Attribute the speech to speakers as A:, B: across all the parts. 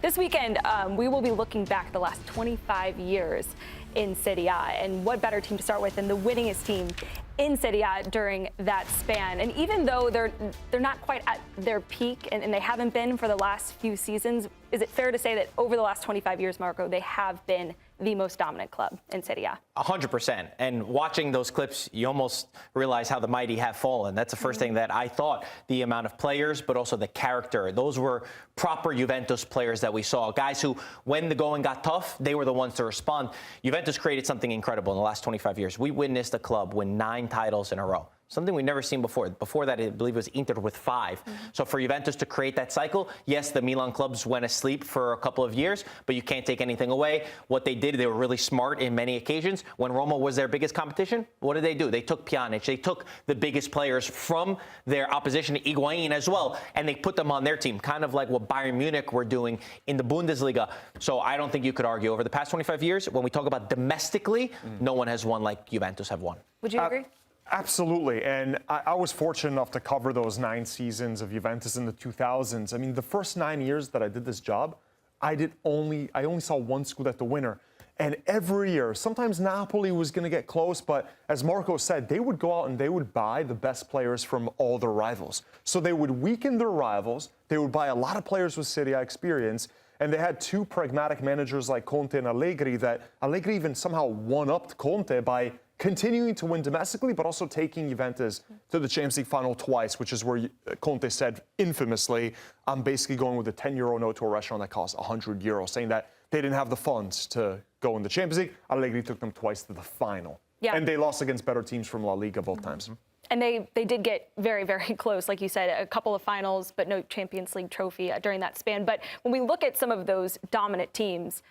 A: This weekend, we will be looking back the last 25 years in Serie A, and what better team to start with than the winningest team in Serie A during that span. And even though they're not quite at their peak, and they haven't been for the last few seasons, is it fair to say that over the last 25 years, Marco, they have been the most dominant club in Serie A?
B: 100%. And watching those clips, you almost realize how the mighty have fallen. That's the first thing that I thought. The amount of players, but also the character. Those were proper Juventus players that we saw. Guys who, when the going got tough, they were the ones to respond. Juventus created something incredible in the last 25 years. We witnessed a club win 9 titles in a row. Something we've never seen before. Before that, I believe it was Inter with 5. So for Juventus to create that cycle, yes, the Milan clubs went asleep for a couple of years, but you can't take anything away. What they did, they were really smart in many occasions. When Roma was their biggest competition, what did they do? They took Pjanic. They took the biggest players from their opposition, Higuain as well, and they put them on their team, kind of like what Bayern Munich were doing in the Bundesliga. So I don't think you could argue over the past 25 years, when we talk about domestically, no one has won like Juventus have won.
A: Would you agree?
C: Absolutely, and I was fortunate enough to cover those 9 seasons of Juventus in the 2000s. I mean, the first 9 years that I did this job, I only saw one Scudetto winner. And every year, sometimes Napoli was going to get close, but as Marco said, they would go out and they would buy the best players from all their rivals. So they would weaken their rivals, they would buy a lot of players with Serie A experience, and they had 2 pragmatic managers like Conte and Allegri that Allegri even somehow one-upped Conte by continuing to win domestically, but also taking Juventus to the Champions League final twice, which is where Conte said infamously, I'm basically going with a 10-euro note to a restaurant that costs 100 euros, saying that they didn't have the funds to go in the Champions League. Allegri took them twice to the final. Yeah. And they lost against better teams from La Liga both times.
A: And they did get very, very close, like you said, a couple of finals, but no Champions League trophy during that span. But when we look at some of those dominant teams,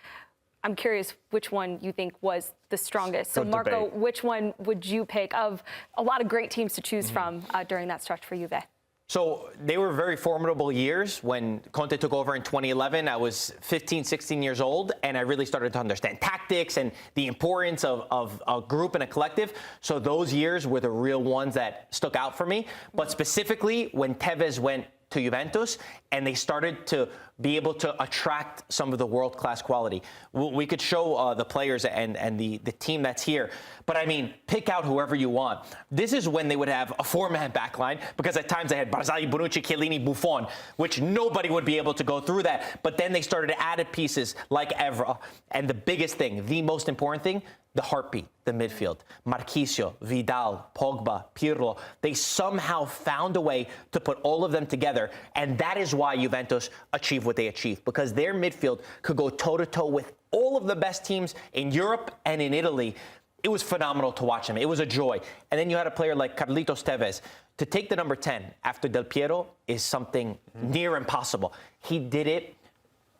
A: I'm curious which one you think was the strongest. So, Marco, which one would you pick of a lot of great teams to choose from during that stretch for Juve?
B: So they were very formidable years. When Conte took over in 2011, I was 15, 16 years old, and I really started to understand tactics and the importance of a group and a collective. So those years were the real ones that stuck out for me. But specifically, when Tevez went to Juventus, and they started to be able to attract some of the world-class quality. We could show the players and the team that's here, but I mean, pick out whoever you want. This is when they would have a 4-man backline, because at times they had Barzagli, Bonucci, Chiellini, Buffon, which nobody would be able to go through that. But then they started to add pieces like Evra, and the biggest thing, the most important thing, the heartbeat, the midfield. Marchisio, Vidal, Pogba, Pirlo, they somehow found a way to put all of them together, and that is why Juventus achieved what they achieved, because their midfield could go toe-to-toe with all of the best teams in Europe and in Italy. It was phenomenal to watch them. It was a joy. And then you had a player like Carlitos Tevez. To take the number 10 after Del Piero is something near impossible. He did it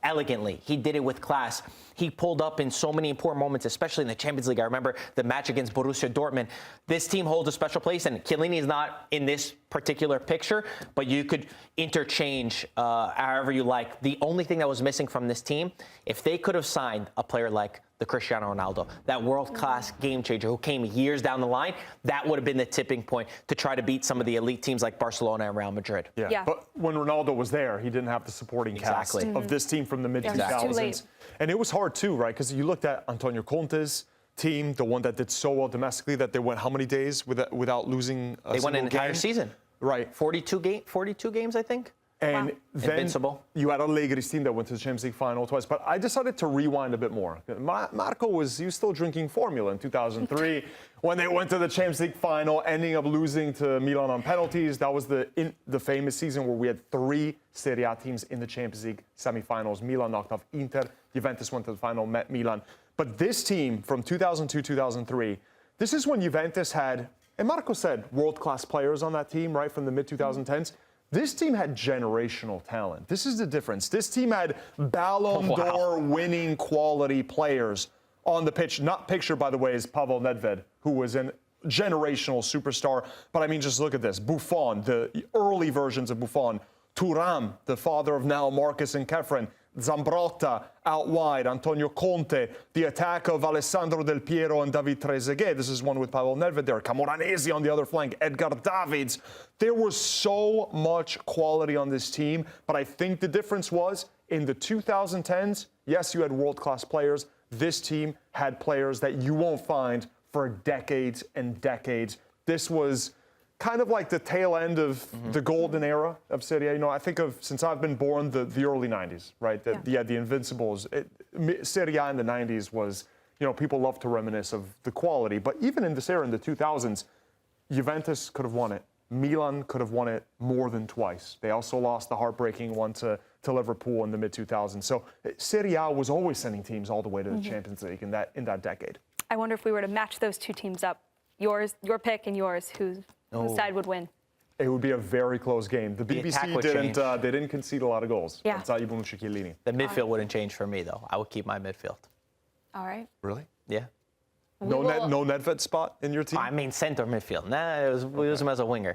B: elegantly. He did it with class. He pulled up in so many important moments, especially in the Champions League. I remember the match against Borussia Dortmund. This team holds a special place, and Chiellini is not in this particular picture, but you could interchange however you like. The only thing that was missing from this team, if they could have signed a player like the Cristiano Ronaldo, that world-class game changer who came years down the line, that would have been the tipping point to try to beat some of the elite teams like Barcelona and Real Madrid.
C: Yeah. But when Ronaldo was there, he didn't have the supporting cast of this team from the mid-2000s. And it was hard too, right? Because you looked at Antonio Conte's team, the one that did so well domestically that they went how many days without losing a
B: They won an entire
C: game?
B: season.
C: Right.
B: 42 games, I think.
C: And then
B: Invincible.
C: You had Allegri's team that went to the Champions League final twice. But I decided to rewind a bit more. Marco was still drinking formula in 2003 when they went to the Champions League final, ending up losing to Milan on penalties. That was the famous season where we had 3 Serie A teams in the Champions League semifinals. Milan knocked off Inter. Juventus went to the final, met Milan. But this team from 2002-2003, this is when Juventus had, and Marco said, world-class players on that team, right, from the mid-2010s. This team had generational talent. This is the difference. This team had Ballon d'Or winning quality players on the pitch. Not pictured, by the way, is Pavel Nedved, who was a generational superstar. But I mean, just look at this. Buffon, the early versions of Buffon. Thuram, the father of now Marcus and Kefren. Zambrotta out wide, Antonio Conte, the attack of Alessandro Del Piero and David Trezeguet. This is one with Pavel Nedved there. Camoranesi on the other flank, Edgar Davids. There was so much quality on this team, but I think the difference was In the 2010s, yes, you had world-class players. This team had players that you won't find for decades and decades. This was kind of like the tail end of the golden era of Serie A. You know, I think of, since I've been born, the early 90s, right? The Invincibles. Serie A in the 90s was, you know, people love to reminisce of the quality. But even in this era, in the 2000s, Juventus could have won it. Milan could have won it more than twice. They also lost the heartbreaking one to Liverpool in the mid-2000s. So Serie A was always sending teams all the way to the Champions League in that decade.
A: I wonder if we were to match those two teams up, your pick and yours, whose side would win?
C: It would be a very close game. The BBC didn't concede a lot of goals.
A: Yeah.
B: The midfield wouldn't change for me, though. I would keep my midfield.
A: All right.
C: Really?
B: Yeah.
C: No Nedved spot in your team?
B: I mean, center midfield. Nah, we use him as a winger.